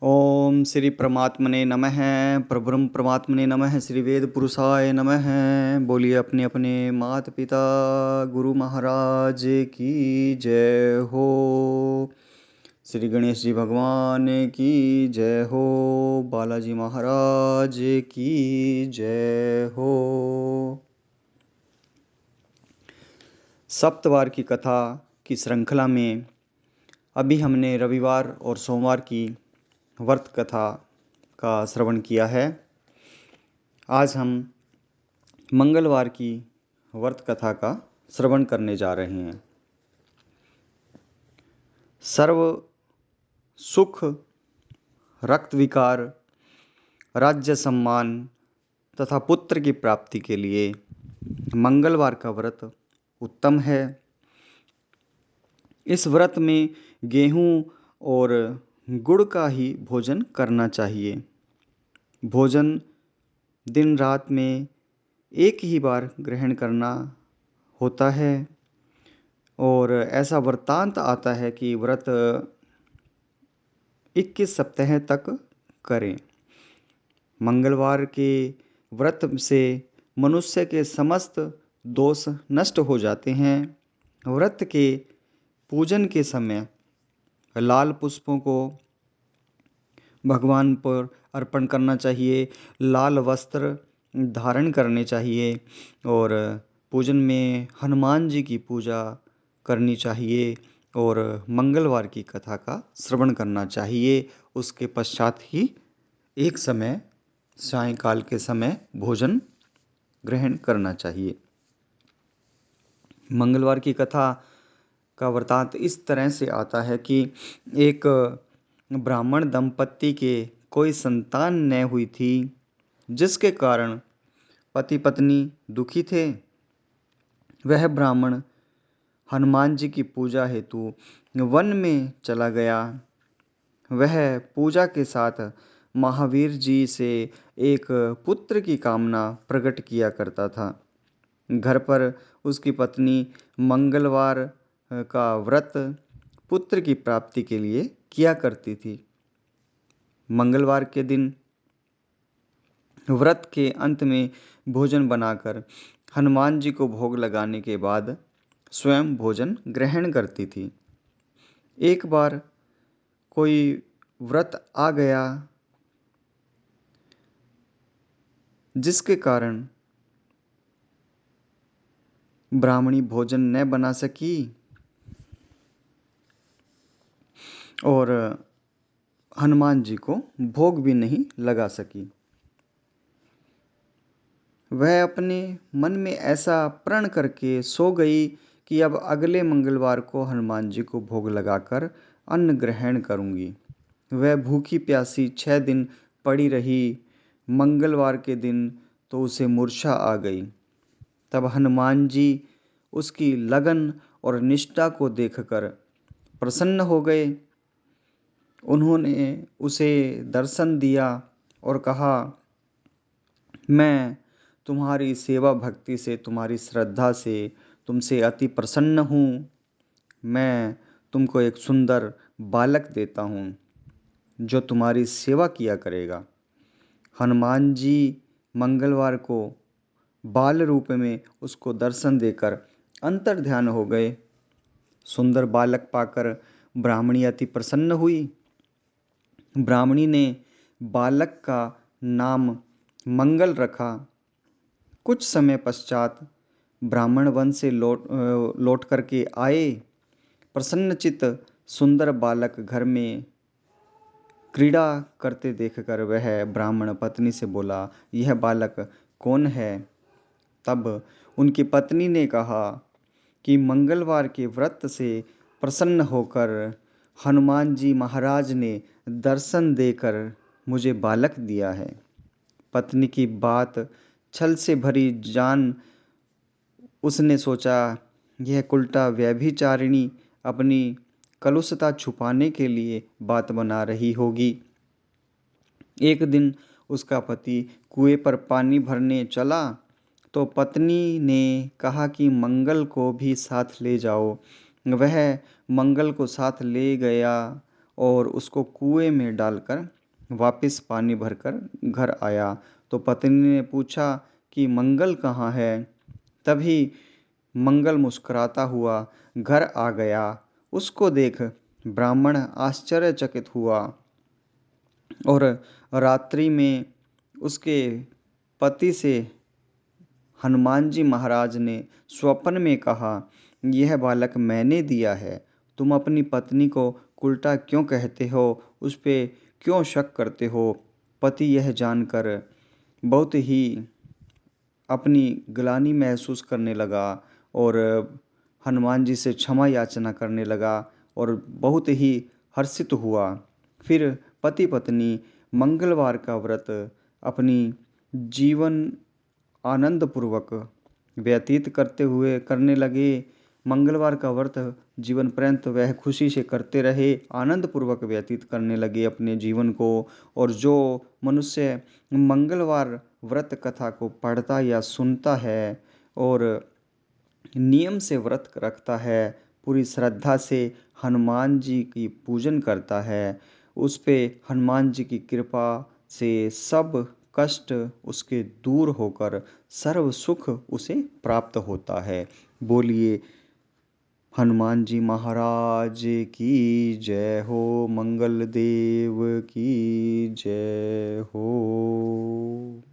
ओम श्री परमात्मने नमः। प्रभुरम परमात्मने नमः। श्री वेद पुरुषाय नमः। बोलिए अपने अपने माता पिता गुरु महाराज की जय हो। श्री गणेश जी भगवान की जय हो। बालाजी महाराज की जय हो। सप्तवार की कथा की श्रृंखला में अभी हमने रविवार और सोमवार की व्रत कथा का श्रवण किया है। आज हम मंगलवार की व्रत कथा का श्रवण करने जा रहे हैं। सर्व सुख, रक्त विकार, राज्य सम्मान तथा पुत्र की प्राप्ति के लिए मंगलवार का व्रत उत्तम है। इस व्रत में गेहूं और गुड़ का ही भोजन करना चाहिए। भोजन दिन रात में एक ही बार ग्रहण करना होता है और ऐसा वृत्तांत आता है कि व्रत 21 सप्ताह तक करें। मंगलवार के व्रत से मनुष्य के समस्त दोष नष्ट हो जाते हैं। व्रत के पूजन के समय लाल पुष्पों को भगवान पर अर्पण करना चाहिए, लाल वस्त्र धारण करने चाहिए और पूजन में हनुमान जी की पूजा करनी चाहिए और मंगलवार की कथा का श्रवण करना चाहिए। उसके पश्चात ही एक समय सायंकाल के समय भोजन ग्रहण करना चाहिए। मंगलवार की कथा का वृतांत इस तरह से आता है कि एक ब्राह्मण दंपत्ति के कोई संतान न हुई थी, जिसके कारण पति पत्नी दुखी थे। वह ब्राह्मण हनुमान जी की पूजा हेतु वन में चला गया। वह पूजा के साथ महावीर जी से एक पुत्र की कामना प्रकट किया करता था। घर पर उसकी पत्नी मंगलवार का व्रत पुत्र की प्राप्ति के लिए किया करती थी। मंगलवार के दिन व्रत के अंत में भोजन बनाकर हनुमान जी को भोग लगाने के बाद स्वयं भोजन ग्रहण करती थी। एक बार कोई व्रत आ गया जिसके कारण ब्राह्मणी भोजन न बना सकी और हनुमान जी को भोग भी नहीं लगा सकी। वह अपने मन में ऐसा प्रण करके सो गई कि अब अगले मंगलवार को हनुमान जी को भोग लगाकर अन्न ग्रहण करूंगी। वह भूखी प्यासी 6 दिन पड़ी रही। मंगलवार के दिन तो उसे मूर्छा आ गई। तब हनुमान जी उसकी लगन और निष्ठा को देखकर प्रसन्न हो गए। उन्होंने उसे दर्शन दिया और कहा, मैं तुम्हारी सेवा भक्ति से, तुम्हारी श्रद्धा से तुमसे अति प्रसन्न हूँ। मैं तुमको एक सुंदर बालक देता हूँ जो तुम्हारी सेवा किया करेगा। हनुमान जी मंगलवार को बाल रूप में उसको दर्शन देकर अंतर्ध्यान हो गए। सुंदर बालक पाकर ब्राह्मणी अति प्रसन्न हुई। ब्राह्मणी ने बालक का नाम मंगल रखा। कुछ समय पश्चात ब्राह्मण वन से लौट करके आए। प्रसन्नचित्त सुंदर बालक घर में क्रीड़ा करते देखकर वह ब्राह्मण पत्नी से बोला, यह बालक कौन है? तब उनकी पत्नी ने कहा कि मंगलवार के व्रत से प्रसन्न होकर हनुमान जी महाराज ने दर्शन देकर मुझे बालक दिया है। पत्नी की बात छल से भरी जान उसने सोचा, यह कुलटा व्यभिचारिणी अपनी कलुषता छुपाने के लिए बात बना रही होगी। एक दिन उसका पति कुएं पर पानी भरने चला तो पत्नी ने कहा कि मंगल को भी साथ ले जाओ। वह मंगल को साथ ले गया और उसको कुएं में डालकर वापस पानी भरकर घर आया। तो पत्नी ने पूछा कि मंगल कहाँ है। तभी मंगल मुस्कुराता हुआ घर आ गया। उसको देख ब्राह्मण आश्चर्यचकित हुआ और रात्रि में उसके पति से हनुमान जी महाराज ने स्वप्न में कहा, यह बालक मैंने दिया है। तुम अपनी पत्नी को उल्टा क्यों कहते हो, उस पे क्यों शक करते हो। पति यह जानकर बहुत ही अपनी ग्लानि महसूस करने लगा और हनुमान जी से क्षमा याचना करने लगा और बहुत ही हर्षित हुआ। फिर पति पत्नी मंगलवार का व्रत अपनी जीवन आनंद पूर्वक व्यतीत करते हुए करने लगे। मंगलवार का व्रत जीवन पर्यंत वह खुशी से करते रहे, आनंद पूर्वक व्यतीत करने लगे अपने जीवन को। और जो मनुष्य मंगलवार व्रत कथा को पढ़ता या सुनता है और नियम से व्रत रखता है, पूरी श्रद्धा से हनुमान जी की पूजन करता है, उस पे हनुमान जी की कृपा से सब कष्ट उसके दूर होकर सर्व सुख उसे प्राप्त होता है। बोलिए हनुमान जी महाराज की जय हो, मंगल देव की जय हो।